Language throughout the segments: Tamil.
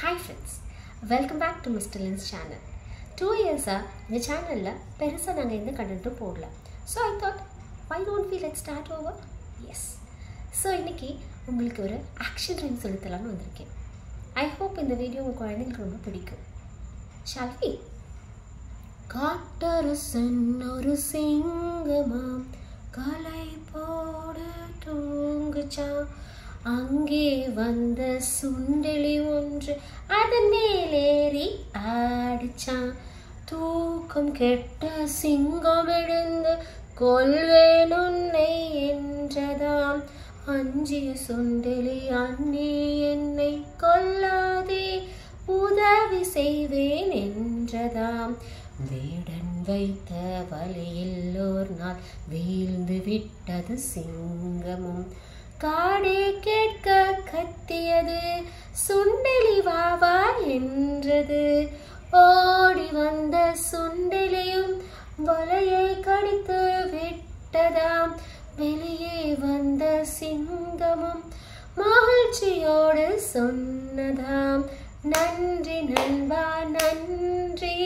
Hi friends, welcome back to Mr. Lynn's channel. 2 years இந்த சேனலில் பெருசாக நாங்கள் எந்த கண்டென்ட்டும் போடல. So I thought, why don't we let's start over? Yes. So இன்னைக்கு உங்களுக்கு ஒரு ஆக்ஷன் ரைம் சொல்லித்தலாம்னு வந்திருக்கேன். I hope இந்த வீடியோ உங்கள் குழந்தைங்களுக்கு ரொம்ப பிடிக்கும். Shall we? காட்டரசன் ஒரு சிங்கமாம் கலை போட தூங்குச்சாம் அங்கே வந்த சுண்டெலி ஒன்று அதன் மேலேறி ஆடிச்சான் தூக்கம் கெட்ட சிங்கம் எழுந்து கொல்வேன் உன்னை என்றதாம் அஞ்சிய சுண்டெலி அண்ணே என்னை கொல்லாதே உதவி செய்வேன் என்றதாம் வேடன் வைத்த வலையில் ஒரு நாள் வீழ்ந்து விட்டது சிங்கமும் காடே கேட்க கத்தியது சுண்டெலி வாவா என்றது ஓடி வந்த சுண்டெலியும் வலையை கடித்து விட்டதாம் வெளியே வந்த சிங்கமும் மகிழ்ச்சியோடு சொன்னதாம் நன்றி நண்பா நன்றி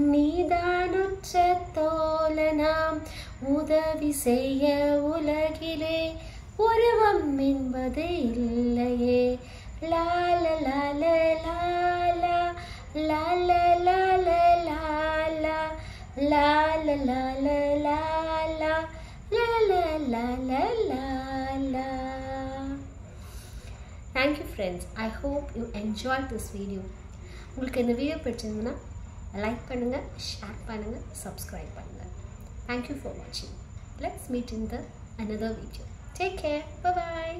நீதானுற்ற தோழனாம் உதவி செய்ய உலகிலே உருவம் என்பது இல்லையே லால லால லாலா லால லால லாலா லால லால லாலா லால லால Lala. Thank you friends. I hope you enjoyed this video. உங்களுக்கு இந்த வீடியோ பிடிச்சிருந்ததுன்னா லைக் பண்ணுங்க, ஷேர் பண்ணுங்க, சப்ஸ்கிரைப் பண்ணுங்க. Thank you for watching. Let's meet in the another video. Take care. Bye bye.